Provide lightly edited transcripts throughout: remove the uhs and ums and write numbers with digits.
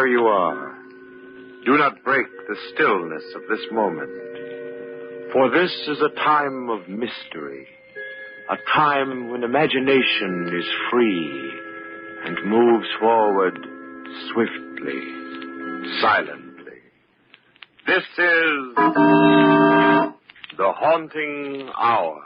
where you are, do not break the stillness of this moment. For this is a time of mystery, a time when imagination is free and moves forward swiftly, silently. This is The Haunting Hour.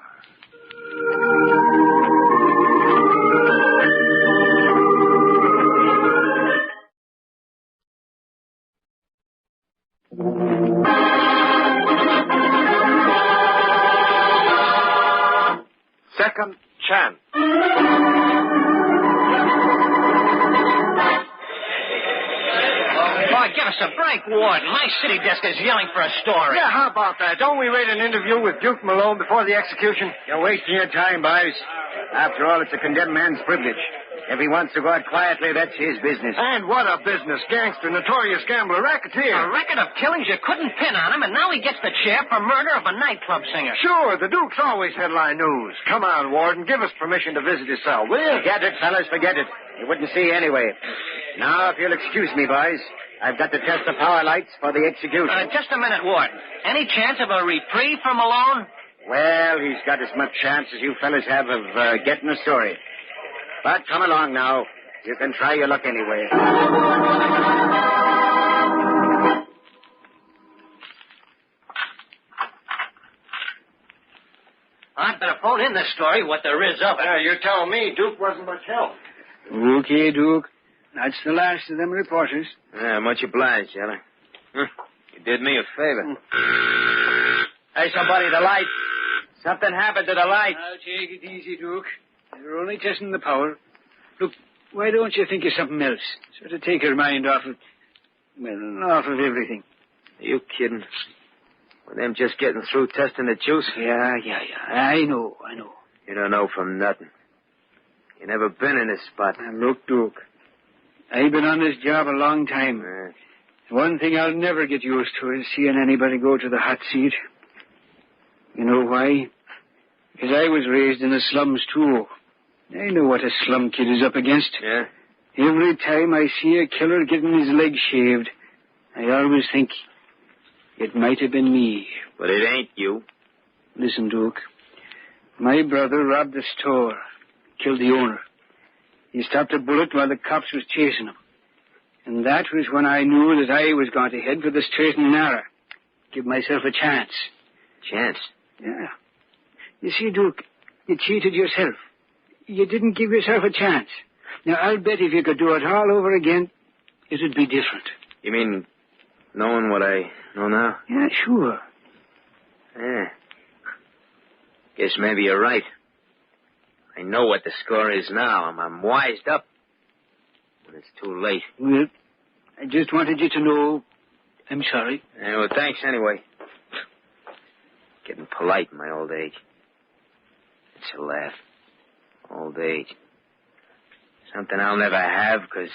Second Chance. Give us a break, Warden. My city desk is yelling for a story. Yeah, how about that? Don't we read an interview with Duke Malone before the execution? You're wasting your time, boys. After all, it's a condemned man's privilege. If he wants to go out quietly, that's his business. And what a business. Gangster, notorious gambler, racketeer. A record of killings you couldn't pin on him, and now he gets the chair for murder of a nightclub singer. Sure, the Duke's always headline news. Come on, Warden, give us permission to visit his cell, will you? Forget it, fellas, forget it. You wouldn't see anyway. Now, if you'll excuse me, boys, I've got to test the power lights for the execution. Just a minute, Warden. Any chance of a reprieve for Malone? Well, he's got as much chance as you fellas have of getting a story. But come along now. You can try your luck anyway. I'd better phone in this story, what there is of it. You're telling me Duke wasn't much help. Okay, Duke. That's the last of them reporters. Yeah, much obliged, Yeller. You did me a favor. Hey, somebody, the light. Something happened to the light. Now, take it easy, Duke. You're only testing the power. Look, why don't you think of something else? Sort of take your mind off of, off of everything. Are you kidding? With them just getting through testing the juice? Yeah. I know. You don't know from nothing. You never been in this spot. Now, look, Duke. I've been on this job a long time. One thing I'll never get used to is seeing anybody go to the hot seat. You know why? Because I was raised in the slums, too. I know what a slum kid is up against. Yeah? Every time I see a killer getting his legs shaved, I always think it might have been me. But it ain't you. Listen, Duke. My brother robbed a store, killed the owner. He stopped a bullet while the cops was chasing him. And that was when I knew that I was going to head for the straight and narrow. Give myself a chance. Chance? Yeah. You see, Duke, you cheated yourself. You didn't give yourself a chance. Now, I'll bet if you could do it all over again, it'd be different. You mean knowing what I know now? Yeah, sure. Yeah. Guess maybe you're right. I know what the score is now. I'm wised up. When it's too late. Well, I just wanted you to know I'm sorry. Yeah, well, thanks anyway. Getting polite in my old age. It's a laugh. Old age. Something I'll never have, because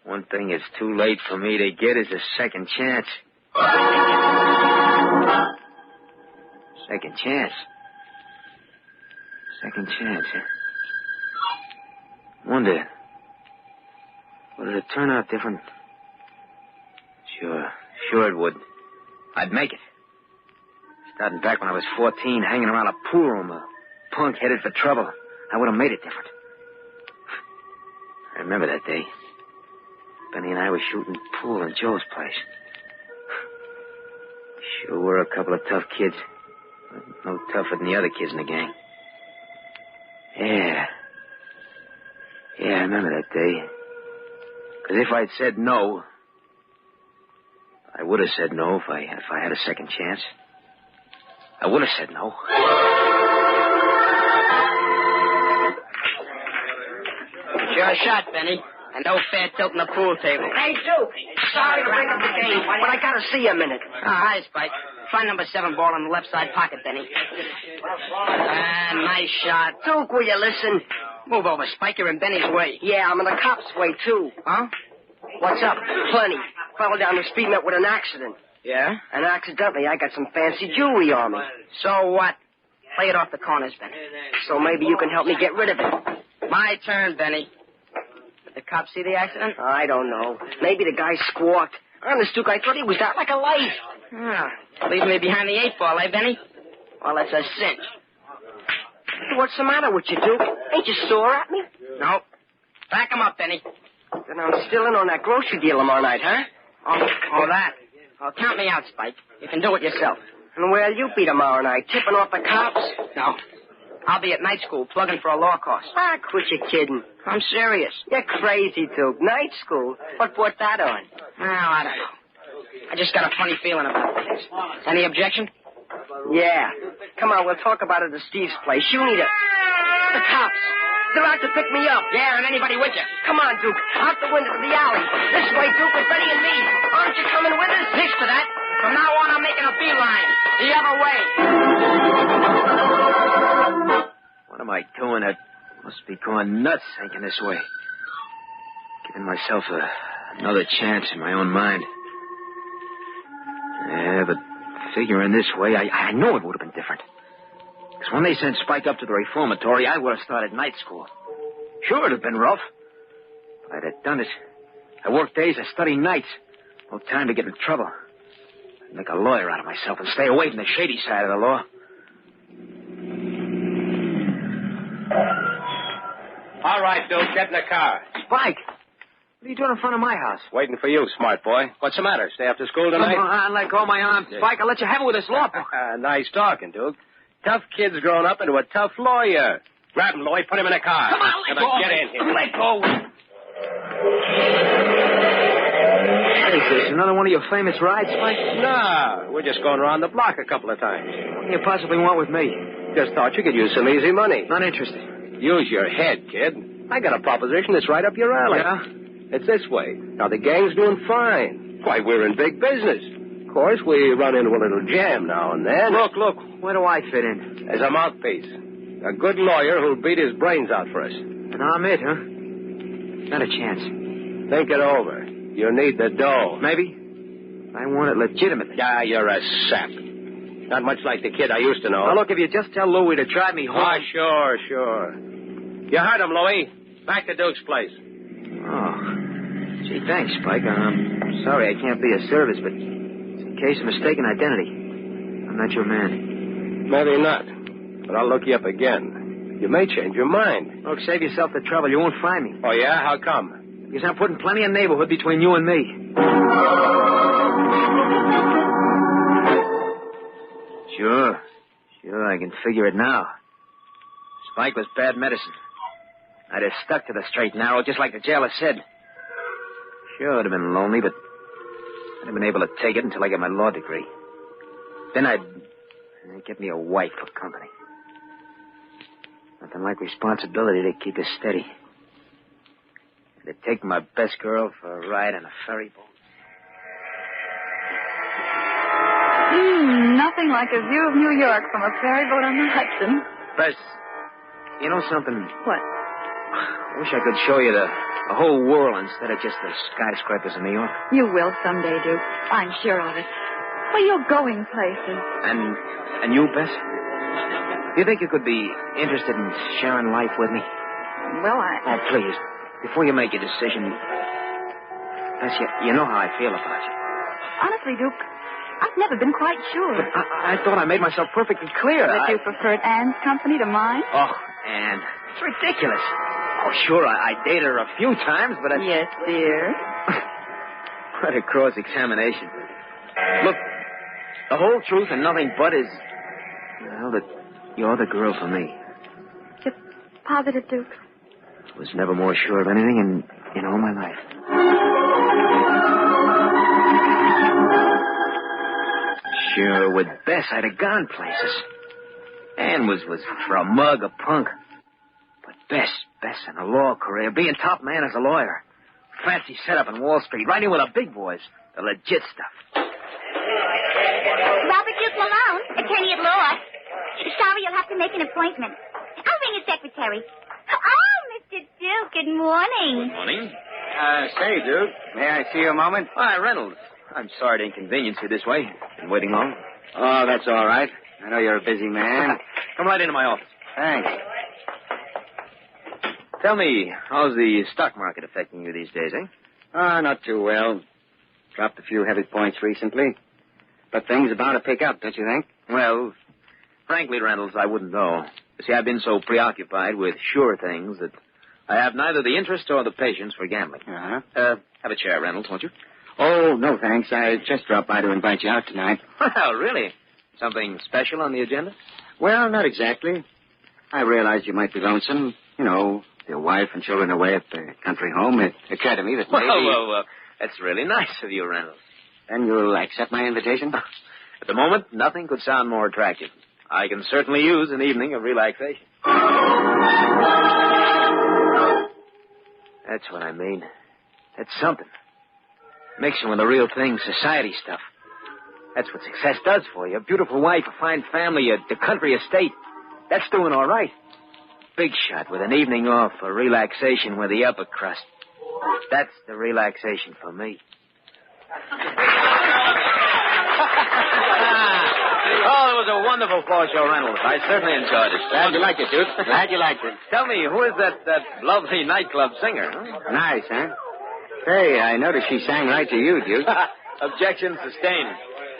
one thing it's too late for me to get is a second chance. Second chance? Second chance, huh? Wonder, would it turn out different? Sure it would. I'd make it. Starting back when I was 14, hanging around a pool room, a punk headed for trouble. I would have made it different. I remember that day. Benny and I were shooting pool in Joe's place. Sure were a couple of tough kids. No tougher than the other kids in the gang. Yeah, I remember that day. Because if I'd said no, I would have said no if I had a second chance. I would have said no. It's your shot, Benny. And no fair tilting the pool table. Hey, Duke. Sorry to break up the game, but I gotta see you a minute. Hi, Spike. Try number 7 ball in the left side pocket, Benny. Nice shot. Duke, will you listen? Move over, Spike. You're in Benny's way. Yeah, I'm in the cops' way, too. Huh? What's up? Plenty. Fell down the street, met with an accident. Yeah? And accidentally, I got some fancy jewelry on me. So what? Play it off the corners, Benny. So maybe you can help me get rid of it. My turn, Benny. The cops see the accident? I don't know. Maybe the guy squawked. Honest, Duke, I thought he was out like a light. Leaving me behind the 8 ball, eh, Benny? Well, that's a cinch. What's the matter with you, Duke? Ain't you sore at me? No. Back him up, Benny. Then I'm still in on that grocery deal tomorrow night, huh? Oh, that. Oh, count me out, Spike. You can do it yourself. And where'll you be tomorrow night? Tipping off the cops? No. I'll be at night school plugging for a law course. Quit your kidding. I'm serious. You're crazy, Duke. Night school? What brought that on? Well, I don't know. I just got a funny feeling about things. Any objection? Yeah. Come on, we'll talk about it at Steve's place. You need it. The cops. They're out to pick me up. Yeah, and anybody with you. Come on, Duke. Out the window to the alley. This way, Duke, with Benny and me. Aren't you coming with us? Next to that. From now on, I'm making a beeline. The other way. What am I doing? I must be going nuts thinking this way. Giving myself another chance in my own mind. Yeah, but figuring this way, I know it would have been different. Because when they sent Spike up to the reformatory, I would have started night school. Sure, it'd have been rough. But I'd have done it. I worked days, I studied nights. No time to get in trouble. I'd make a lawyer out of myself and stay away from the shady side of the law. All right, Duke, get in the car. Spike! What are you doing in front of my house? Waiting for you, smart boy. What's the matter? Stay after school tonight? Come on, let go of my arm. Spike, I'll let you have it with this law book. Nice talking, Duke. Tough kid's grown up into a tough lawyer. Grab him, Lloyd. Put him in a car. Come on, let go. Get in here. Let go. What is this, another one of your famous rides, Spike? No, we're just going around the block a couple of times. What do you possibly want with me? Just thought you could use some easy money. Not interested. Use your head, kid. I got a proposition that's right up your alley. Yeah? It's this way. Now, the gang's doing fine. Why, we're in big business. Of course, we run into a little jam now and then. Look, where do I fit in? As a mouthpiece. A good lawyer who'll beat his brains out for us. And I'm it, huh? Not a chance. Think it over. You need the dough. Maybe. I want it legitimately. Ah, you're a sap. Not much like the kid I used to know. Now, look, if you just tell Louie to drive me home... Oh, sure. You heard him, Louie. Back to Duke's place. Oh. Gee, thanks, Spike. I'm sorry I can't be of service, but it's a case of mistaken identity. I'm not your man. Maybe not. But I'll look you up again. You may change your mind. Look, save yourself the trouble. You won't find me. Oh, yeah? How come? Because I'm putting plenty of neighborhood between you and me. Sure, I can figure it now. Spike was bad medicine. I'd have stuck to the straight and narrow, just like the jailer said. Sure, I'd have been lonely, but I'd have been able to take it until I get my law degree. Then I'd get me a wife for company. Nothing like responsibility to keep us steady. I'd take my best girl for a ride on a ferry boat. Nothing like a view of New York from a ferry boat on the Hudson. Bess, you know something? What? I wish I could show you the whole world instead of just the skyscrapers of New York. You will someday, Duke. I'm sure of it. Well, you're going places. And you, Bess? Do you think you could be interested in sharing life with me? Well, Oh, please, before you make your decision, Bess, you know how I feel about you. Honestly, Duke, I've never been quite sure. But I thought I made myself perfectly clear. That you preferred Anne's company to mine? Oh, Anne, it's ridiculous. Oh, sure, I dated her a few times, but Yes, dear. What a cross-examination. Look, the whole truth and nothing but is, well, that you're the girl for me. Just positive, Duke. I was never more sure of anything in all my life. Sure, with Bess, I'd have gone places. Anne was for a mug, a punk. But Bess in a law career, being top man as a lawyer. Fancy setup in Wall Street, right in with the big boys. The legit stuff. Robert Duke Malone, attorney at law. Sorry, you'll have to make an appointment. I'll ring your secretary. Oh, Mr. Duke, good morning. Morning. Say, Duke, may I see you a moment? Hi, Reynolds. I'm sorry to inconvenience you this way. Been waiting long. Oh, that's all right. I know you're a busy man. Come right into my office. Thanks. Tell me, how's the stock market affecting you these days, eh? Not too well. Dropped a few heavy points recently. But things are bound to pick up, don't you think? Well, frankly, Reynolds, I wouldn't know. You see, I've been so preoccupied with sure things that I have neither the interest or the patience for gambling. Uh-huh. Have a chair, Reynolds, won't you? Oh, no, thanks. I just dropped by to invite you out tonight. Well, really? Something special on the agenda? Well, not exactly. I realized you might be lonesome. You know, your wife and children away at the country home. It occurred to me that maybe... Well, that's really nice of you, Reynolds. Then you'll accept my invitation? At the moment, nothing could sound more attractive. I can certainly use an evening of relaxation. That's what I mean. That's something. Mixing with the real thing, society stuff. That's what success does for you. A beautiful wife, a fine family, the country estate. That's doing all right. Big shot with an evening off for relaxation with the upper crust. That's the relaxation for me. Oh, it was a wonderful floor show, Reynolds. I certainly enjoyed it. Glad you liked it, Duke. Glad you liked it. Tell me, who is that lovely nightclub singer? Huh? Nice, huh? Hey, I noticed she sang right to you, Duke. Objection sustained.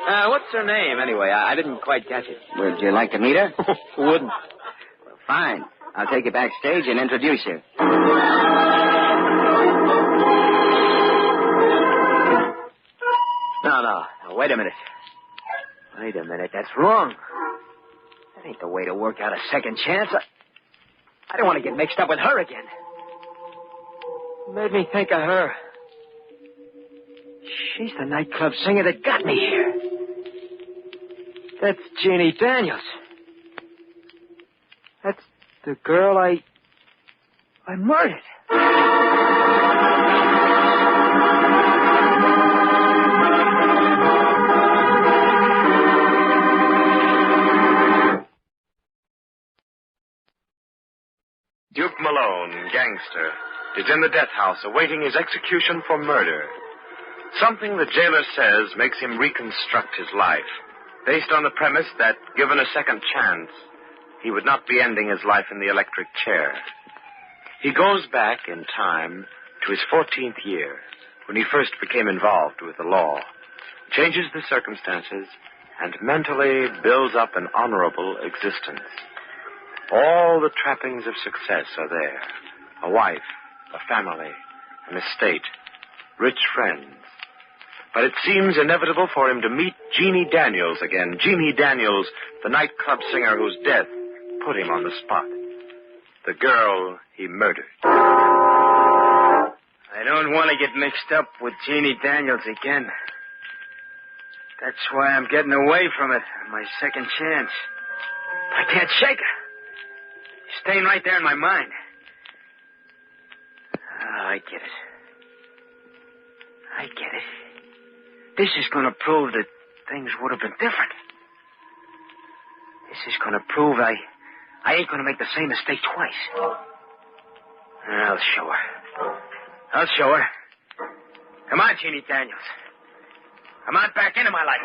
What's her name, anyway? I didn't quite catch it. Would you like to meet her? Wouldn't. Well, fine. I'll take you backstage and introduce you. No, wait a minute. Wait a minute, that's wrong. That ain't the way to work out a second chance. I don't want to get mixed up with her again. Made me think of her. She's the nightclub singer that got me here. That's Jeannie Daniels. That's the girl I murdered. Duke Malone, gangster, is in the death house awaiting his execution for murder. Something the jailer says makes him reconstruct his life, based on the premise that, given a second chance, he would not be ending his life in the electric chair. He goes back in time to his 14th year, when he first became involved with the law, changes the circumstances, and mentally builds up an honorable existence. All the trappings of success are there. A wife, a family, an estate, rich friends. But it seems inevitable for him to meet Jeannie Daniels again. Jeannie Daniels, the nightclub singer whose death put him on the spot. The girl he murdered. I don't want to get mixed up with Jeannie Daniels again. That's why I'm getting away from it on my second chance. I can't shake her. Staying right there in my mind. Oh, I get it. I get it. This is going to prove that things would have been different. This is going to prove I ain't going to make the same mistake twice. I'll show her. I'll show her. Come on, Jeannie Daniels. Come on back into my life.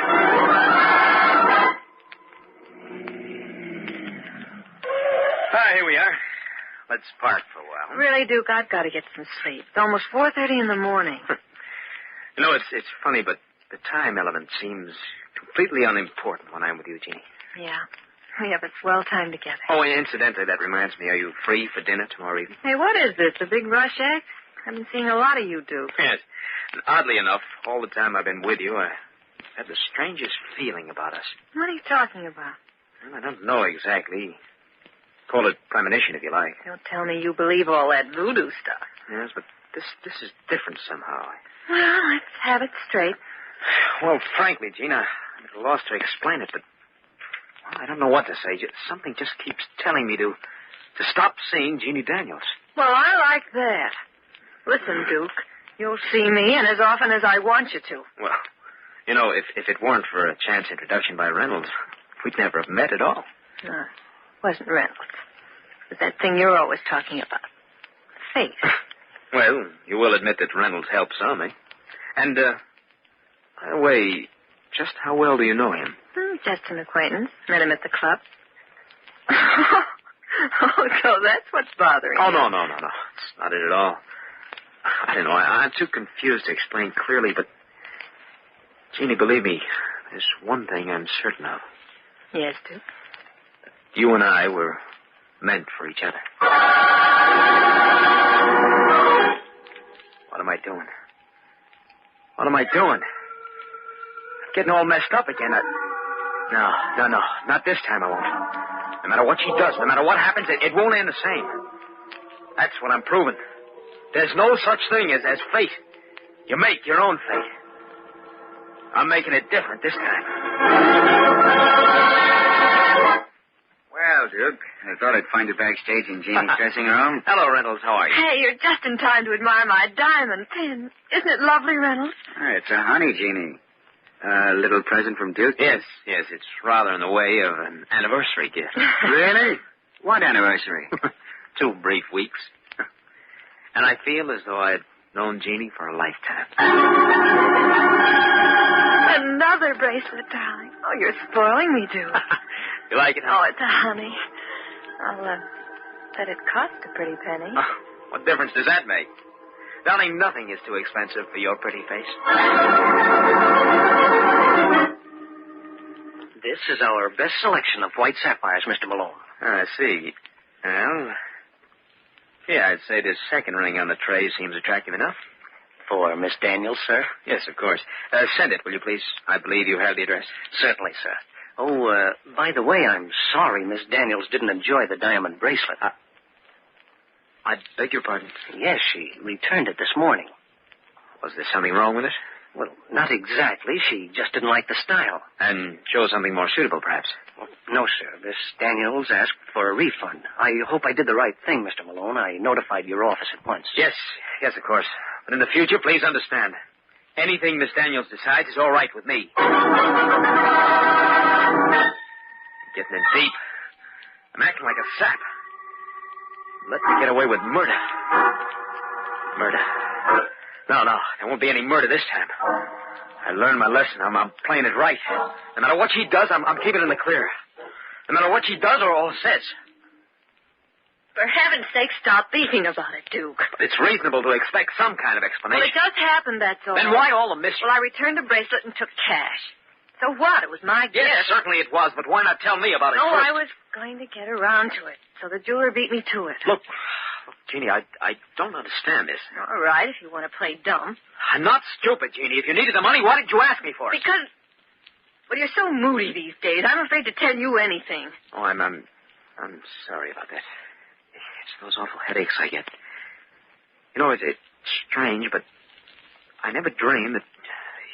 Here we are. Let's park for a while. Really, Duke, I've got to get some sleep. It's almost 4:30 in the morning. You know, it's funny, but the time element seems completely unimportant when I'm with you, Jeannie. Yeah. We have a swell time together. Oh, and incidentally, that reminds me, are you free for dinner tomorrow evening? Hey, what is this, a big rush act? I've been seeing a lot of you, Duke. Yes. And oddly enough, all the time I've been with you, I had the strangest feeling about us. What are you talking about? Well, I don't know exactly. Call it premonition, if you like. Don't tell me you believe all that voodoo stuff. Yes, but this is different somehow. Well, let's have it straight. Well, frankly, Gina, I'm at a loss to explain it, but well, I don't know what to say. Something just keeps telling me to stop seeing Jeannie Daniels. Well, I like that. Listen, Duke, you'll see me, and as often as I want you to. Well, you know, if it weren't for a chance introduction by Reynolds, we'd never have met at all. No, it wasn't Reynolds. It was that thing you're always talking about. Faith. Well, you will admit that Reynolds helped some, eh? And, by the way, just how well do you know him? Just an acquaintance. Met him at the club. Oh, so that's what's bothering Oh, you. no. It's not it at all. I don't know. I'm too confused to explain clearly, but... Jeannie, believe me, there's one thing I'm certain of. Yes, Duke? You and I were meant for each other. What am I doing? What am I doing? I'm getting all messed up again. No. Not this time I won't. No matter what she does, no matter what happens, it won't end the same. That's what I'm proving. There's no such thing as fate. You make your own fate. I'm making it different this time. Well, Duke, I thought I'd find you backstage in Jeannie's dressing room. Hello, Reynolds. How are you? Hey, you're just in time to admire my diamond pin. Isn't it lovely, Reynolds? It's a honey, Jeannie. A little present from Duke? Yes. It's rather in the way of an anniversary gift. Really? What anniversary? 2 brief weeks. And I feel as though I'd known Jeannie for a lifetime. Another bracelet, darling. Oh, you're spoiling me, Duke. You like it, huh? Oh, it's a honey. I'll bet it cost a pretty penny. Oh, what difference does that make? Darling, nothing is too expensive for your pretty face. This is our best selection of white sapphires, Mr. Malone. I see. Well, yeah, I'd say this second ring on the tray seems attractive enough. For Miss Daniels, sir? Yes, of course. Send it, will you, please? I believe you have the address. Certainly, sir. Oh, by the way, I'm sorry Miss Daniels didn't enjoy the diamond bracelet. I beg your pardon? Yes, she returned it this morning. Was there something wrong with it? Well, not exactly. She just didn't like the style. And chose something more suitable, perhaps? Well, no, sir. Miss Daniels asked for a refund. I hope I did the right thing, Mr. Malone. I notified your office at once. Yes, of course. But in the future, please understand. Anything Miss Daniels decides is all right with me. Getting in deep. I'm acting like a sap. Let me get away with murder. Murder. No, there won't be any murder this time. I learned my lesson. I'm playing it right. No matter what she does, I'm keeping it in the clear. No matter what she does or says. For heaven's sake, stop beating about it, Duke. But it's reasonable to expect some kind of explanation. Well, it does happen, that's all. Then why all the mystery? Well, I returned the bracelet and took cash. So what? It was my gift. Yes, certainly it was, but why not tell me about it Oh, first? I was going to get around to it, so the jeweler beat me to it. Look, Jeannie, I don't understand this. All right, if you want to play dumb. I'm not stupid, Jeannie. If you needed the money, why did you ask me for it? Because, well, you're so moody these days. I'm afraid to tell you anything. Oh, I'm sorry about that. It's those awful headaches I get. You know, it's strange, but I never dreamed that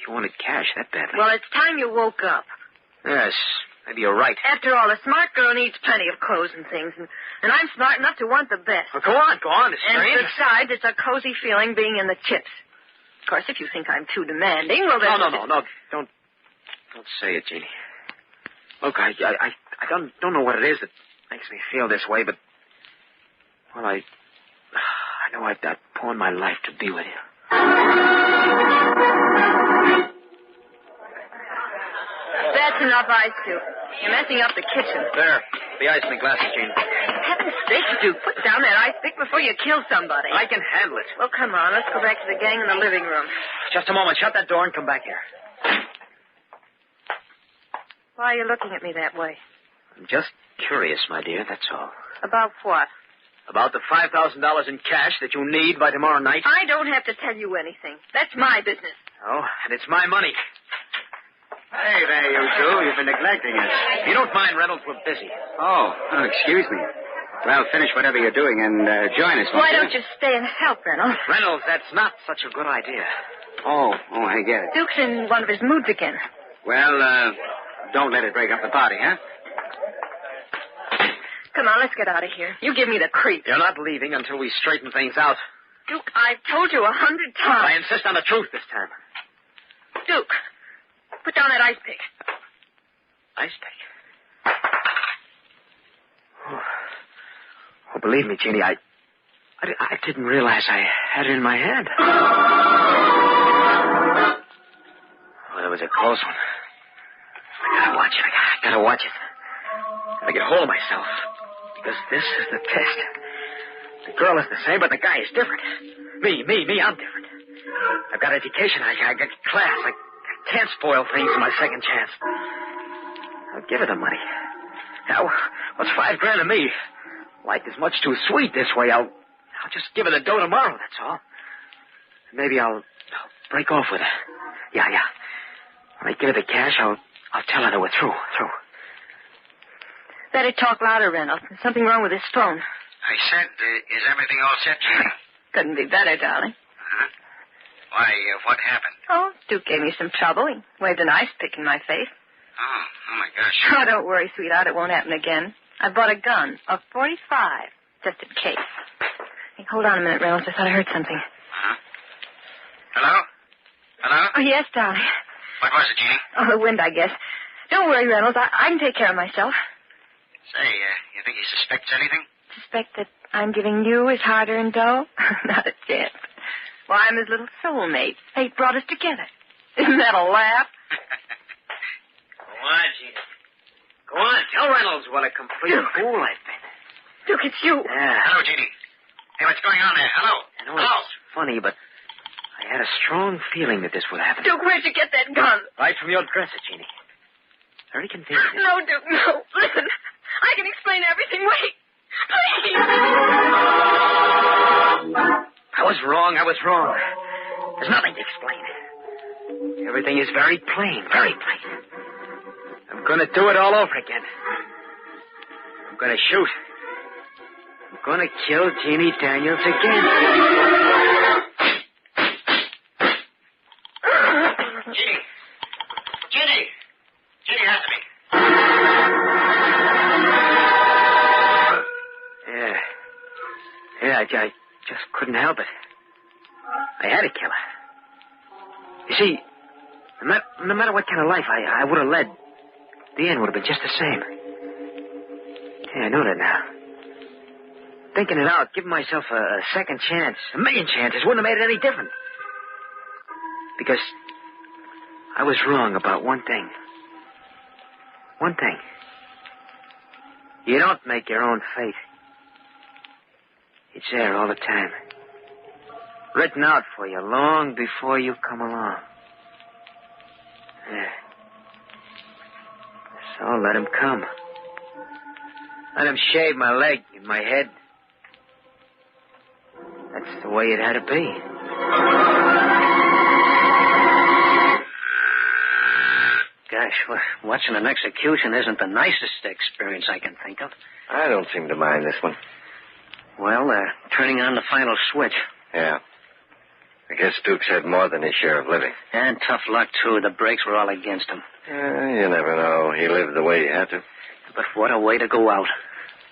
you wanted cash that badly. Well, it's time you woke up. Yes, maybe you're right. After all, a smart girl needs plenty of clothes and things, and I'm smart enough to want the best. Well, go on. It's strange. And besides, it's a cozy feeling being in the chips. Of course, if you think I'm too demanding, well, then... No. Don't say it, Jeannie. Look, I don't know what it is that makes me feel this way, but... Well, I know I'd pawn my life to be with you. That's enough ice, Duke. You're messing up the kitchen. There. The ice in the glasses, Jeannie. For heaven's sake, Duke, put down that ice pick before you kill somebody. I can handle it. Well, come on. Let's go back to the gang in the living room. Just a moment. Shut that door and come back here. Why are you looking at me that way? I'm just curious, my dear, that's all. About what? About the $5,000 in cash that you need by tomorrow night. I don't have to tell you anything. That's my business. Oh, and it's my money. Hey there, you two. You've been neglecting us. If you don't mind, Reynolds, we're busy. Oh, excuse me. Well, finish whatever you're doing and join us. Why don't you stay and help, Reynolds? Reynolds, that's not such a good idea. Oh, I get it. Duke's in one of his moods again. Well, don't let it break up the party, huh? Come on, let's get out of here. You give me the creep. You're not leaving until we straighten things out. Duke, I've told you 100 times. I insist on the truth this time. Duke, put down that ice pick. Ice pick? Oh, believe me, Jeannie, I didn't realize I had it in my hand. Oh, that was a close one. I gotta watch it. I gotta watch it. Gotta get hold of myself. because this is the test. The girl is the same, but the guy is different. Me, I'm different. I've got education, I got class. I can't spoil things in my second chance. I'll give her the money. Now, what's $5 grand to me? Life is much too sweet this way. I'll just give her the dough tomorrow, that's all. Maybe I'll break off with her. Yeah. When I give her the cash, I'll tell her that we're through. Better talk louder, Reynolds. There's something wrong with his phone. I said, is everything all set, Jeannie? Couldn't be better, darling. Huh? Why, what happened? Oh, Duke gave me some trouble. He waved an ice pick in my face. Oh, my gosh. Oh, don't worry, sweetheart. It won't happen again. I bought a gun, a .45, just in case. Hey, hold on a minute, Reynolds. I thought I heard something. Huh? Hello? Oh, yes, darling. What was it, Jeannie? Oh, the wind, I guess. Don't worry, Reynolds. I can take care of myself. Say, you think he suspects anything? Suspect that I'm giving you his hard-earned dough? Not a chance. Why, I'm his little soulmate. Fate brought us together. Isn't that a laugh? Go on, Gina. Go on, tell Reynolds what a complete fool I've been. Duke, it's you. Yeah. Hello, Jeannie. Hey, what's going on there? Hello? I know it's funny, but I had a strong feeling that this would happen. Duke, where'd you get that gun? Right from your dresser, Jeannie. Very convenient. No, Duke, no. Listen, I can explain everything. Wait. Please. I was wrong. There's nothing to explain. Everything is very plain, very plain. I'm going to do it all over again. I'm going to shoot. I'm going to kill Jeannie Daniels again. Jeannie, has to be. Yeah, I just couldn't help it. I had to kill her. You see, no matter what kind of life I would have led, the end would have been just the same. Yeah, I know that now. Thinking it out, giving myself a second chance, a million chances, wouldn't have made it any different. Because I was wrong about one thing. One thing. You don't make your own fate. It's there all the time. Written out for you long before you come along. Yeah. So let him come. Let him shave my leg and my head. That's the way it had to be. Gosh, watching an execution isn't the nicest experience I can think of. I don't seem to mind this one. Well, they're turning on the final switch. Yeah. I guess Duke's had more than his share of living. And tough luck, too. The brakes were all against him. You never know. He lived the way he had to. But what a way to go out.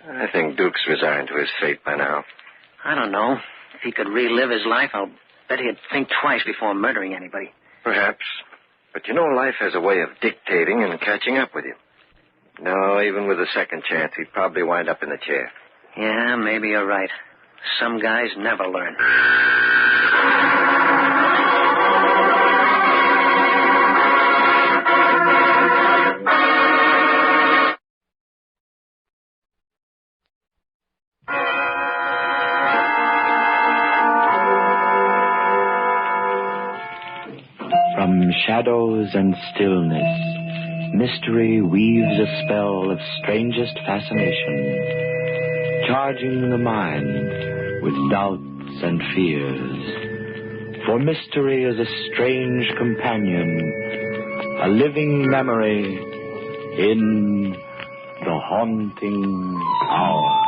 I think Duke's resigned to his fate by now. I don't know. If he could relive his life, I'll bet he'd think twice before murdering anybody. Perhaps. But you know, life has a way of dictating and catching up with you. No, even with a second chance, he'd probably wind up in the chair. Yeah, maybe you're right. Some guys never learn. From shadows and stillness, mystery weaves a spell of strangest fascination, charging the mind with doubts and fears. For mystery is a strange companion, a living memory in the haunting hour.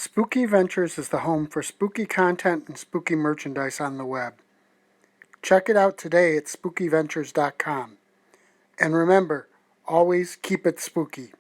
Spooky Ventures is the home for spooky content and spooky merchandise on the web. Check it out today at spookyventures.com. And remember, always keep it spooky.